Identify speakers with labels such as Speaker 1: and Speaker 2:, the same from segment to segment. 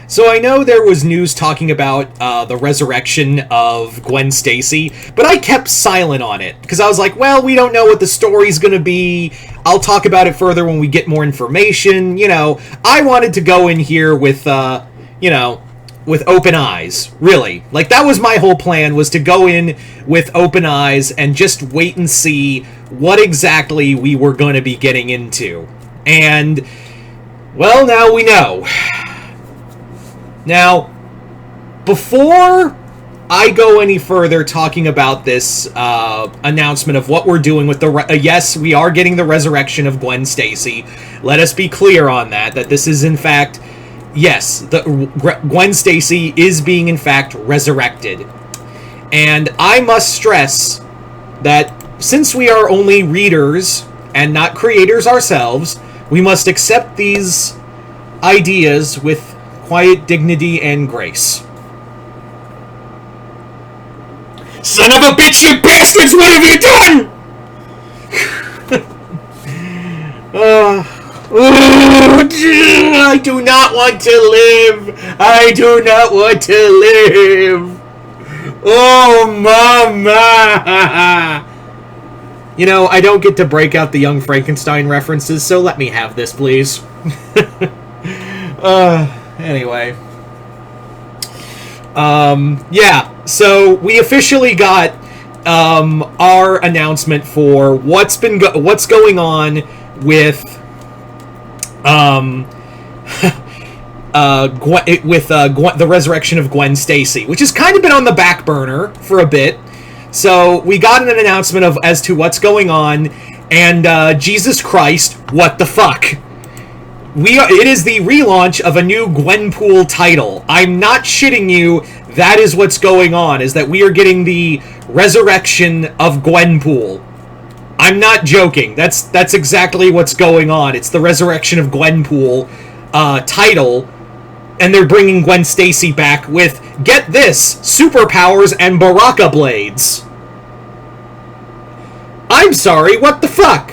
Speaker 1: So I know there was news talking about the resurrection of Gwen Stacy, but I kept silent on it, because I was like, well, we don't know what the story's gonna be. I'll talk about it further when we get more information. I wanted to go in here with, with open eyes, really. Like, that was my whole plan, was to go in with open eyes and just wait and see what exactly we were going to be getting into. And, well, now we know. Now, before I go any further talking about this announcement of what we're doing with the... yes, we are getting the resurrection of Gwen Stacy. Let us be clear on that this is, in fact... Yes, Gwen Stacy is being, in fact, resurrected. And I must stress that since we are only readers and not creators ourselves, we must accept these ideas with quiet dignity and grace. Son of a bitch, you bastards! What have you done? I do not want to live. I do not want to live. Oh, mama. I don't get to break out the Young Frankenstein references, so let me have this, please. Anyway. Yeah, so we officially got our announcement for what's going on with the resurrection of Gwen Stacy, which has kind of been on the back burner for a bit. So we got an announcement as to what's going on, and Jesus Christ, what the fuck? It is the relaunch of a new Gwenpool title. I'm not shitting you. That is what's going on, is that we are getting the resurrection of Gwenpool. I'm not joking. That's exactly what's going on. It's the resurrection of Gwenpool title, and they're bringing Gwen Stacy back with, get this, superpowers and Baraka blades. I'm sorry, what the fuck?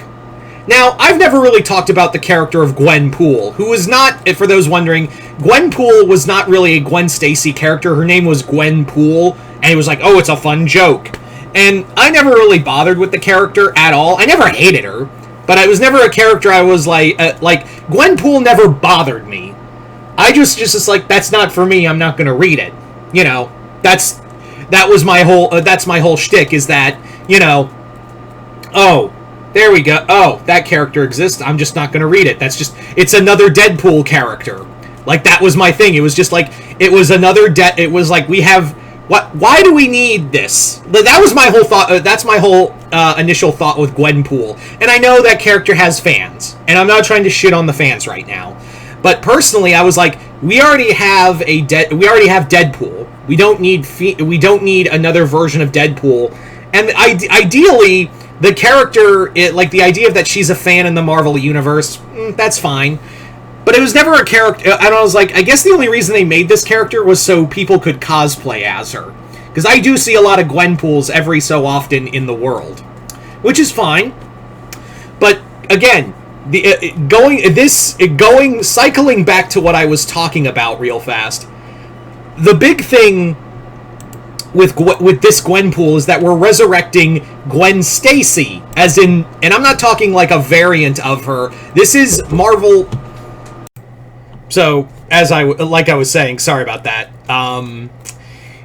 Speaker 1: Now, I've never really talked about the character of Gwenpool, who was not, for those wondering, Gwenpool was not really a Gwen Stacy character. Her name was Gwenpool, and it was like, oh, it's a fun joke. And I never really bothered with the character at all. I never hated her, but I was never a character I was like Gwenpool never bothered me. I just like, that's not for me, I'm not gonna read it. That's my whole shtick, is that, oh, there we go. Oh, that character exists, I'm just not gonna read it. It's another Deadpool character. Like, that was my thing. It was just like, it was like, we have... Why do we need this? That was my whole thought. That's my whole initial thought with Gwenpool. And I know that character has fans, and I'm not trying to shit on the fans right now. But personally, I was like, we already have Deadpool. We don't need another version of Deadpool. And ideally, the character, the idea that she's a fan in the Marvel universe, that's fine. But it was never a character, and I was like, I guess the only reason they made this character was so people could cosplay as her. Because I do see a lot of Gwenpools every so often in the world. Which is fine. But, again, cycling back to what I was talking about real fast, the big thing with this Gwenpool is that we're resurrecting Gwen Stacy, as in, and I'm not talking like a variant of her, this is Marvel... So, I was saying, sorry about that.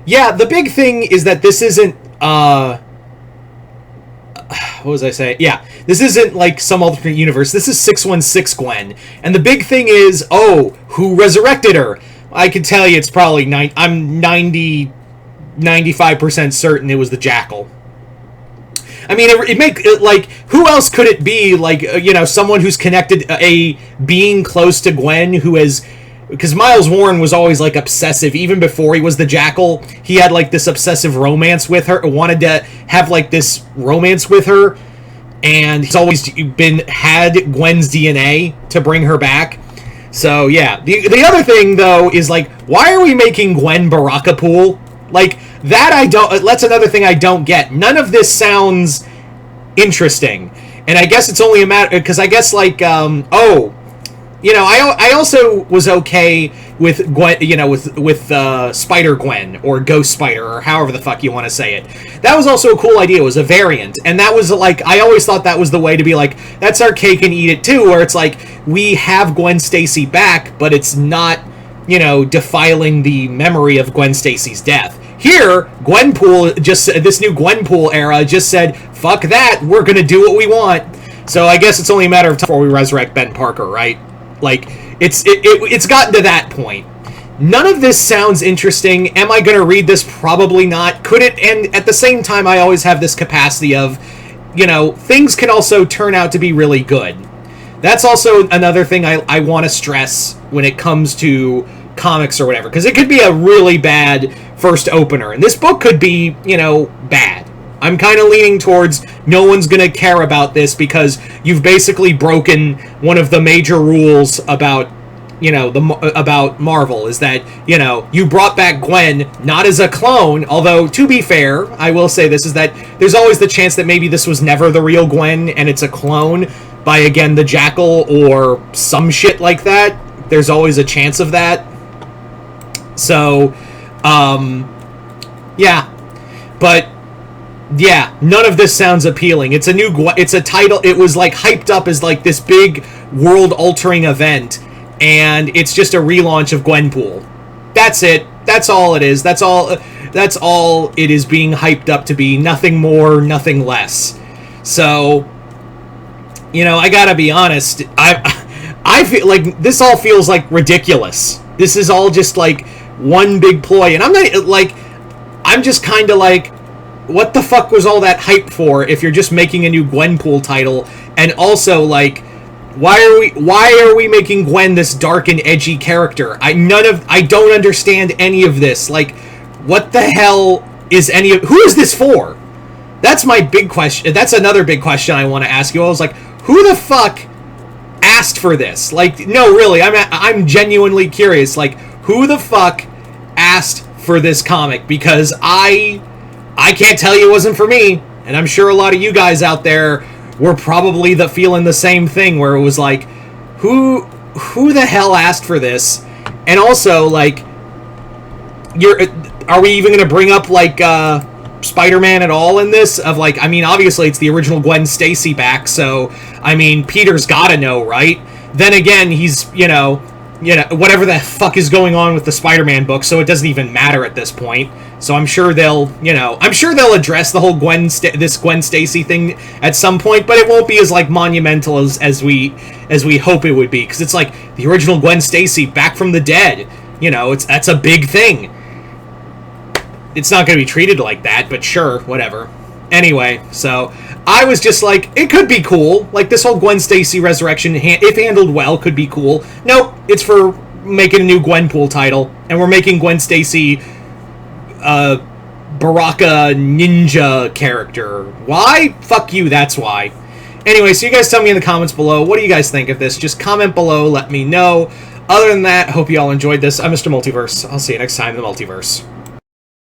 Speaker 1: Yeah, the big thing is that this isn't, what was I saying? Yeah, this isn't like some alternate universe. This is 616 Gwen. And the big thing is, oh, who resurrected her? I can tell you it's probably, I'm 95% certain it was the Jackal. I mean, who else could it be? Someone who's connected, a being close to Gwen who has... Because Miles Warren was always, obsessive. Even before he was the Jackal, he had, this obsessive romance with her, wanted to have, this romance with her, and he's always had Gwen's DNA to bring her back. So, yeah. The other thing, though, is, why are we making Gwen Barakapool? That's another thing I don't get. None of this sounds interesting. And I guess it's only a matter... Because I guess, you know, I also was okay with Gwen, you know, with Spider Gwen or Ghost Spider or however the fuck you want to say it. That was also a cool idea. It was a variant, and that was like, I always thought that was the way to be like, that's our cake and eat it too, where it's like, we have Gwen Stacy back, but it's not, you know, defiling the memory of Gwen Stacy's death. Here, Gwenpool this new Gwenpool era just said, fuck that, we're gonna do what we want. So I guess it's only a matter of time before we resurrect Ben Parker, right? Like, it's gotten to that point. None of this sounds interesting. Am I going to read this? Probably not. Could it? And at the same time, I always have this capacity of, you know, things can also turn out to be really good. That's also another thing I want to stress when it comes to comics or whatever, because it could be a really bad first opener, and this book could be, you know, bad. I'm kind of leaning towards no one's going to care about this because you've basically broken one of the major rules about, you know, about Marvel, is that, you know, you brought back Gwen not as a clone, although to be fair, I will say this, is that there's always the chance that maybe this was never the real Gwen and it's a clone by, again, the Jackal or some shit like that. There's always a chance of that. So, yeah. But yeah, none of this sounds appealing. It's a new, it's a title, it was like hyped up as like this big world-altering event, and it's just a relaunch of Gwenpool. That's it. That's all it is. That's all it is being hyped up to be. Nothing more, nothing less. So, you know, I gotta be honest, I feel like this all feels like ridiculous. This is all just like one big ploy, and I'm not, like, I'm just kind of like, what the fuck was all that hype for if you're just making a new Gwenpool title? And also, like, why are we making Gwen this dark and edgy character? I don't understand any of this. Like, what the hell is who is this for? That's my big question. That's another big question I want to ask you. I was like, who the fuck asked for this? Like, no, really, I'm genuinely curious. Like, who the fuck asked for this comic? Because I can't tell you it wasn't for me, and I'm sure a lot of you guys out there were probably feeling the same thing, where it was like, who the hell asked for this? And also, like, are we even going to bring up, like, Spider-Man at all in this? Of, like, I mean, obviously it's the original Gwen Stacy back, so, I mean, Peter's gotta know, right? Then again, he's, you know, whatever the fuck is going on with the Spider-Man book, so it doesn't even matter at this point. So I'm sure they'll address the whole this Gwen Stacy thing at some point, but it won't be as, like, monumental as we hope it would be, because it's like the original Gwen Stacy back from the dead. You know, that's a big thing. It's not going to be treated like that, but sure, whatever. Anyway, so I was just like, it could be cool. Like, this whole Gwen Stacy resurrection, if handled well, could be cool. Nope, it's for making a new Gwenpool title, and we're making Gwen Stacy Baraka ninja character. Why? Fuck you, that's why. Anyway, so you guys tell me in the comments below, what do you guys think of this? Just comment below, let me know. Other than that, hope you all enjoyed this. I'm Mr. Multiverse. I'll see you next time in the Multiverse.